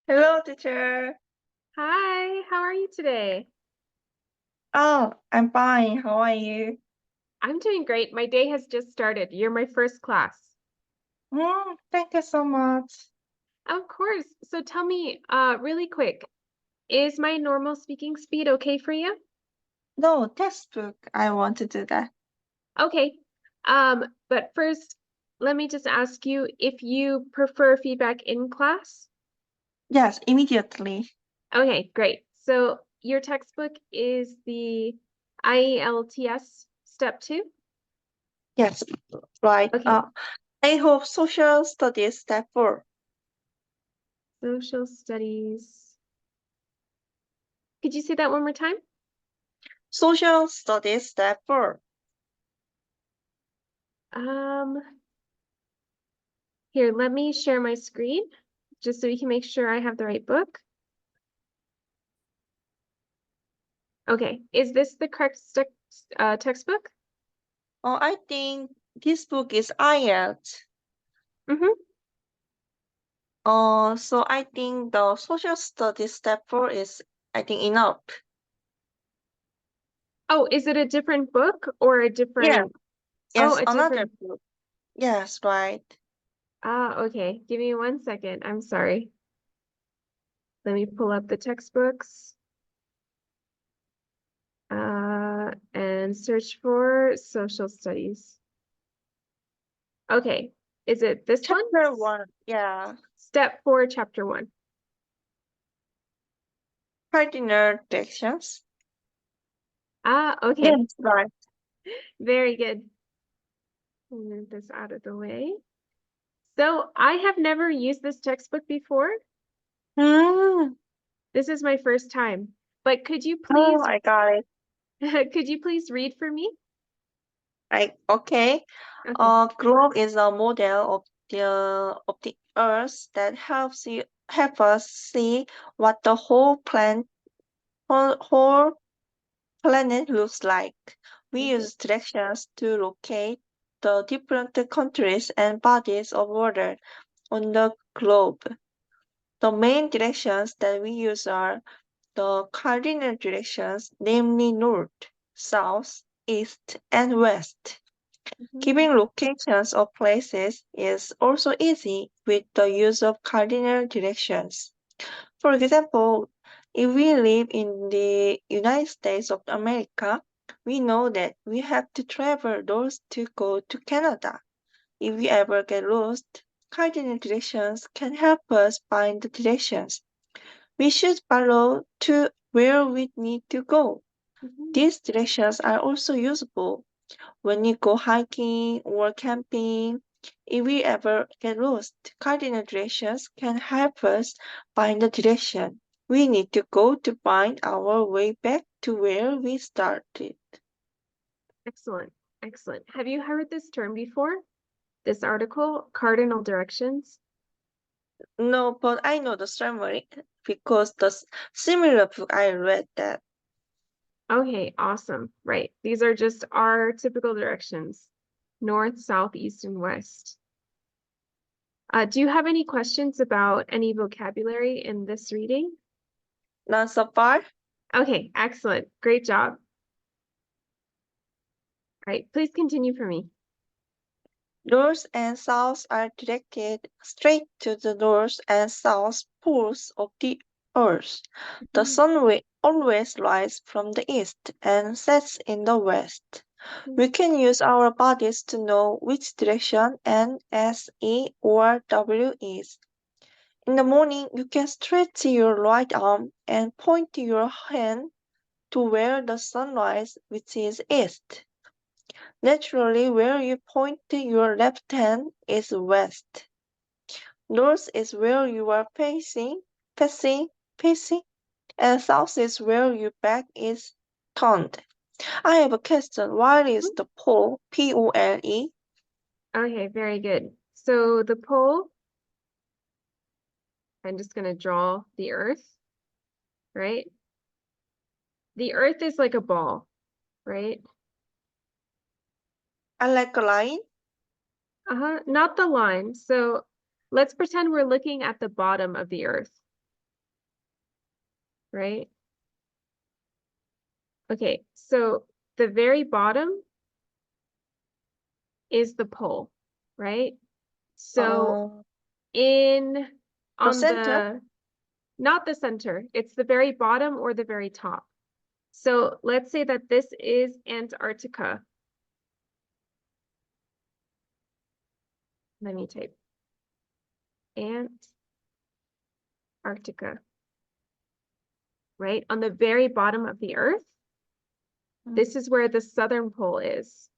Hello, teacher. Hi, how are you today? Oh, I'm fine. How are you? I'm doing great. My day has just started. You're my first class. Thank you so much. Of course. So tell me, really quick, is my normal speaking speed okay for you? No, textbook. I want to do that. Okay. But first, let me just ask you if you prefer feedback in class. Yes, immediately. Okay, great. So your textbook is the IELTS Step 2? Yes, right. Okay, I hope social studies step 4. social studies. Could you say that one more time? Social studies step 4. Um, Here, let me share my screen just so we can make sure I have the right book. Okay, is this the correct textbook? I think this book is IELTS. Mm-hmm. So I think the social studies step 4 is, I think, enough. Oh, is it a different book or a Yeah, different? Oh, yes, a another different. book. Yes, right. Okay. Give me 1 second. I'm sorry. Let me pull up the textbooks. And search for social studies. Okay. Is it this one? Chapter 1. Yeah. Step 4, chapter 1. Cardinal directions. Okay. Yes, right. Very good. Move this out of the way. So I have never used this textbook before. Mm. This is my first time. But could you Oh, please I got it. could you please read for me? Okay. Okay. Globe is a model of the Earth that help us see what the whole planet looks like. We Mhm, use directions to locate the different countries and bodies of water on the globe. The main directions that we use are the cardinal directions, namely north, south, east, and west. mhm, Giving locations of places is also easy with the use of cardinal directions. For example, if we live in the United States of America, we know that we have to travel north to go to Canada. If we ever get lost, cardinal directions can help us find the directions we should follow to where we need to go. mhm. These directions are also useful when you go hiking or camping. If we ever get lost, cardinal directions can help us find the direction we need to go to find our way back to where we started. Excellent. Excellent. Have you heard this term before? This article, cardinal directions? No, but I know the summary because similar book I read that. Okay, awesome. Right. These are just our typical directions. North, south, east, and west. Do you have any questions about any vocabulary in this reading? Not so far. Okay, excellent. Great job. All right, please continue for me. North and south are directed straight to the north and south poles of the earth. The Mhm, sun will always rise from the east and sets in the west. mhm, We can use our bodies to know which direction N, S, E, or W is. In the morning, you can stretch your right arm and point your hand to where the sun rises, which is east. Naturally, where you point your left hand is west. North is where you are facing, and south is where your back is turned. I have a question. What is mhm. the pole? Pole? Okay, very good. So the pole, I'm just going to draw the earth, right? The earth is like a ball, right? I like a line. Not the line. So let's pretend we're looking at the bottom of the earth. right? Okay, so the very bottom is the pole, right? So Uh, in the on center? the not the center, it's the very bottom or the very top. So let's say that this is Antarctica. Let me type Antarctica, right? On the very bottom of the Earth, this is where the southern pole is,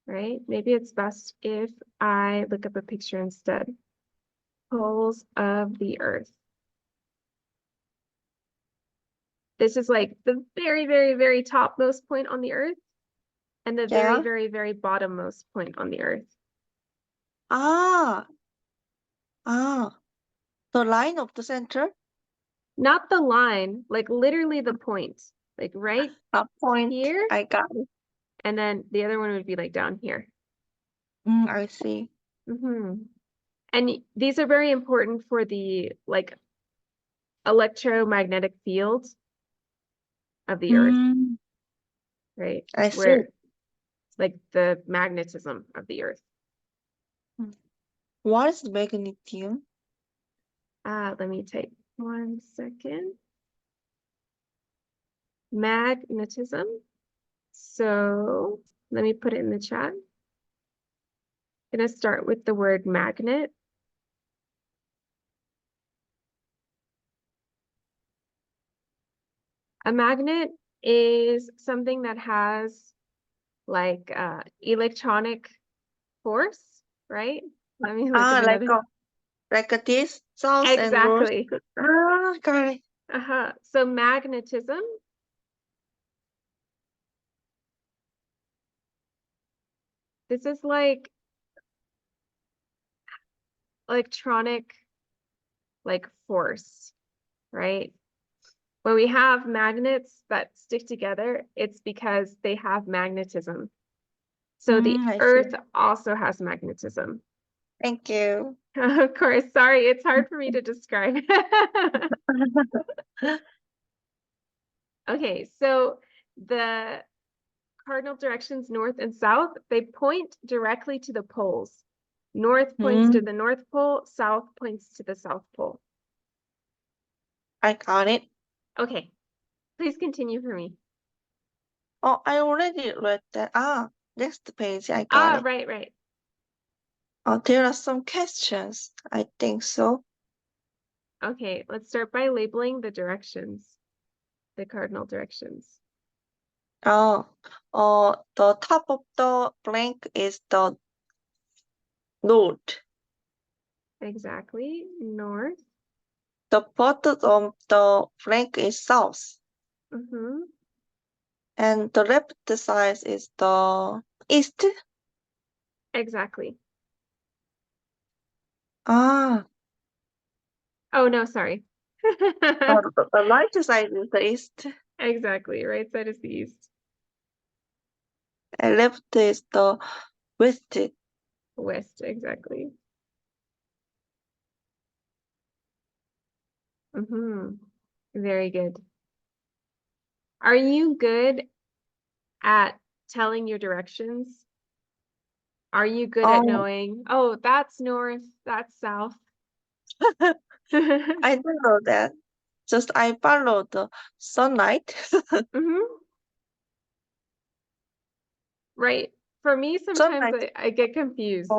right? Maybe it's best if I look up a picture instead. Poles of the Earth. This is like the very, very, very topmost point on the Earth and the very, Yeah. very, very bottommost point on the Earth. Ah, the line of the center? Not the line, like literally the point, like right A point. here. I got it. And then the other one would be like down here. I see. And these are very important for the like electromagnetic field of the Earth, Mm, right? I see. Where like the magnetism of the Earth. Mm. What is magnesium? Let me type 1 second. Magnetism. So let me put it in the chat. I'm gonna start with the word magnet. A magnet is something that has like electronic force, right? Let me look up Ah, another. like a this, sauce and roast. Exactly. Ah, got it. So magnetism, this is like electronic like force, right? When we have magnets that stick together, it's because they have magnetism. So the I see. Earth also has magnetism. Thank you. Of course, sorry, it's hard for me to describe. Okay, so the cardinal directions north and south, they point directly to the poles. North points to Mm, the North Pole, south points to the South Pole. I got it. Okay, please continue for me. Oh, I already read that. Ah, next page. I got it. Right. Oh, there are some questions. I think so. Okay, let's start by labeling the directions, the cardinal directions. Oh, the top of the blank is the north. Exactly, north. The bottom of the blank is south. And the left side is the east. Exactly. Ah, Oh, no, sorry. the right side is the east. Exactly, right side is the east. And left is the west. West, exactly. Very good. Are you good at telling your directions? Are you good at Oh, knowing, oh, that's north, that's south? I don't know that. Just I follow the sunlight. Right. For me, sometimes Sunlight, I get oh, confused.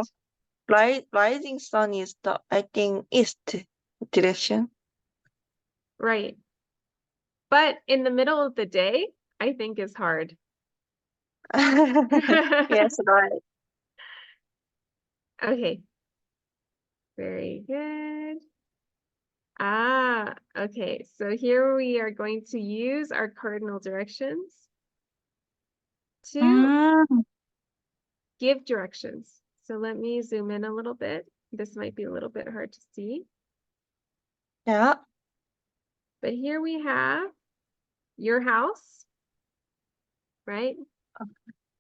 rising sun is the, I think, east direction. Right. But in the middle of the day, I think is hard. Yes, right. Okay. Very good. Okay. So here we are going to use our cardinal directions to Mm, give directions. So let me zoom in a little bit. This might be a little bit hard to see, yeah. but here we have your house, right?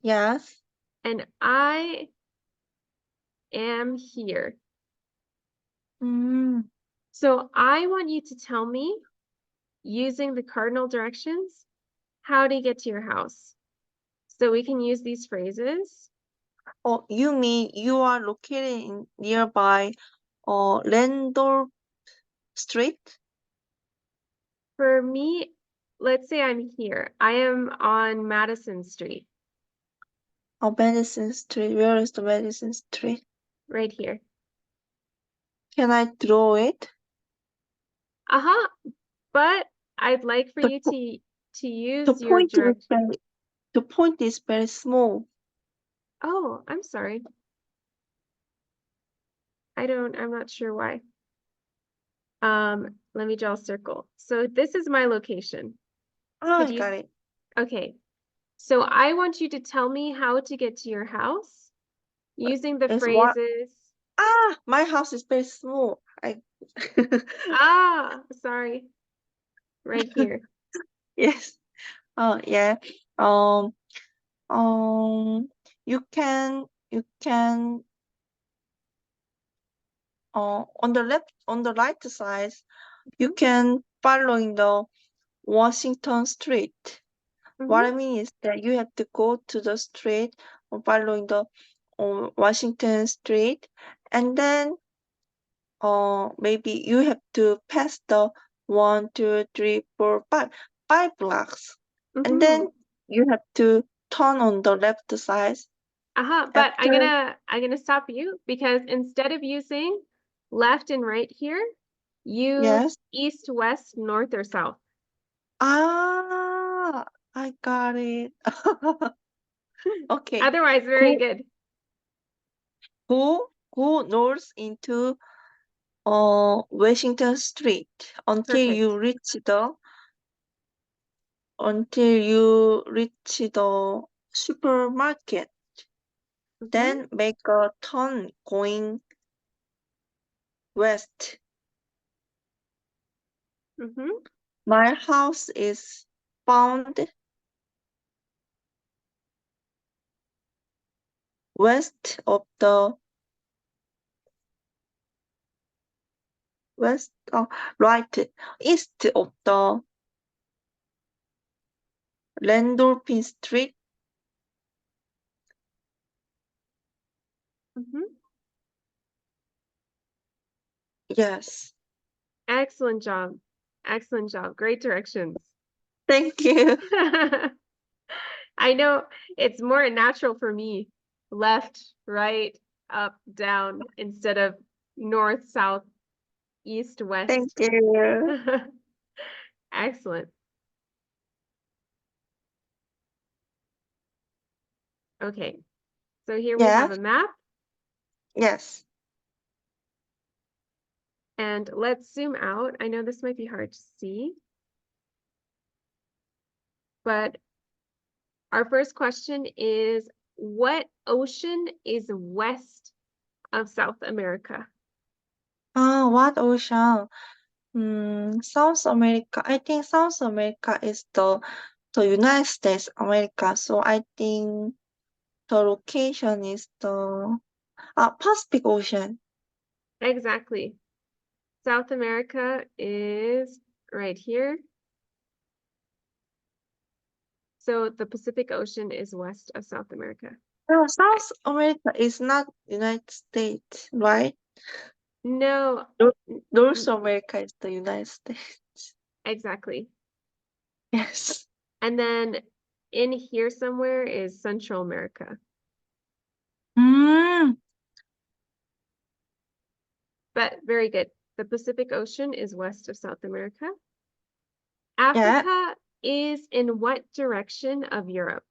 Yes. And I am here. Mm, So I want you to tell me using the cardinal directions, how do you get to your house? So we can use these phrases. Oh, you mean you are located in nearby Randolph Street? For me, let's say I'm here. I am on Madison Street, Oh, Madison Street. Where is the Madison Street? right here. Can I draw it? Uh-huh. But I'd like for The you po- to the use your point is direct. very small. Oh, I'm sorry. I'm not sure why. Let me draw a circle. So this is my location. Ah, Could I you, got it. okay. So I want you to tell me how to get to your house using the It's what? phrases. Ah, my house is very small. Ah, sorry, right here. Yes. Yeah. Um, um, you can on the right side, you Mhm, can following the Washington Street. What mhm, I mean is that you have to go to the street following the Washington Street, and then maybe you have to pass the 1, 2, 3, 4, 5 blocks, and mhm. then you have to turn on the left side But I'm after. gonna stop you because instead of using left and right here, use Yes. east, west, north, or south. Ah, I got it. Okay. Otherwise, very Go good. go north into Washington Street Perfect. until you reach the supermarket. Mm-hmm, Then make a turn going west. mm-hmm, My house is found west of the west, right, east of the Randolph Street. mm-hmm. Yes. Excellent job. Excellent job. Great directions. Thank you. I know it's more natural for me, left, right, up, down, instead of north, south, east, Thank west. you. Excellent. Okay, so here we have Yes. a map, Yes. and let's zoom out. I know this might be hard to see, but our first question is, what ocean is west of South America? What ocean? South America. I think South America is the United States America. So I think the location is the Pacific Ocean. Exactly. South America is right here. So the Pacific Ocean is west of South America. No, I- South America is not United States, right? No, Nor- n- North n- America is the United States. exactly. Yes. And then in here somewhere is Central America. Mm, But very good. The Pacific Ocean is west of South America. yeah. Africa is in what direction of Europe?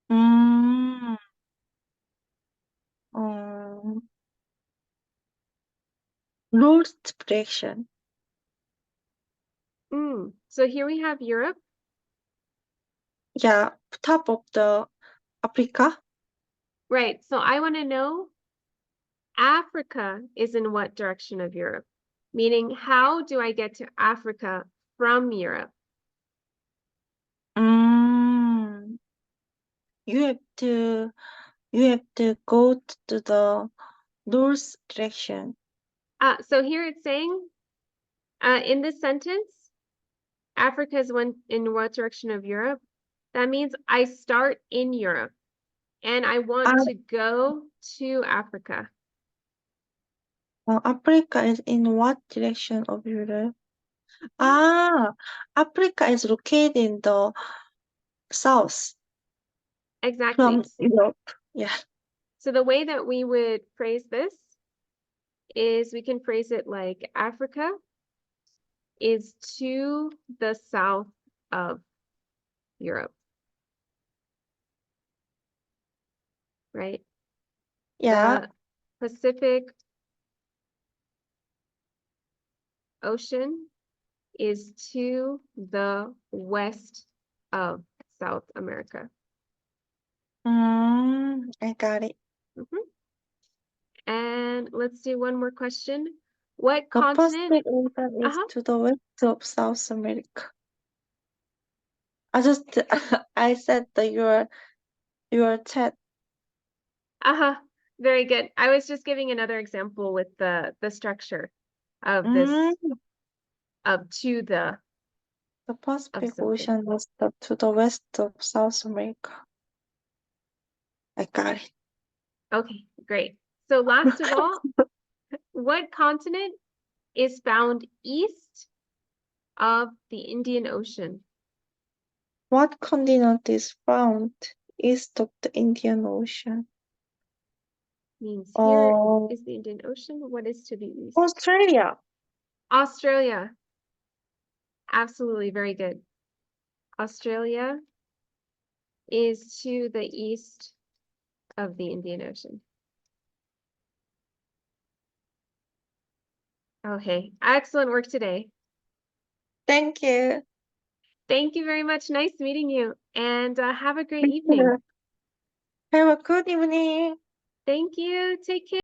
Mm, um, North direction. So here we have Europe. Yeah, top of the Africa. Right. So I want to know Africa is in what direction of Europe? Meaning, how do I get to Africa from Europe? Mm, you have to you have to go to the north direction. So here it's saying in this sentence, Africa is in what direction of Europe? That means I start in Europe and I want Ah, to go to Africa. Africa is in what direction of Europe? Mhm. Ah, Africa is located in the south Exactly. from Europe. Yeah. So the way that we would phrase this is we can phrase it like Africa is to the south of Europe, right? Yeah. The Pacific Ocean is to the west of South America. I got it. Mhm. And let's do one more question. What The continent? Pacific Ocean is Uh-huh. to the west of South America. I just I said that your chat. Uh-huh. Very good. I was just giving another example with the structure of this Mm, of to the the of Pacific something. Ocean is to the west of South America. I got it. Okay, great. So last of all, what continent is found east of the Indian Ocean? What continent is found east of the Indian Ocean? Means here Oh, is the Indian Ocean. What is to the east? Australia. Australia. Absolutely, very good. Australia is to the east of the Indian Ocean. Okay, excellent work today. Thank you. Thank you very much. Nice meeting you, and have a great evening. Have a good evening. Thank you. Take care.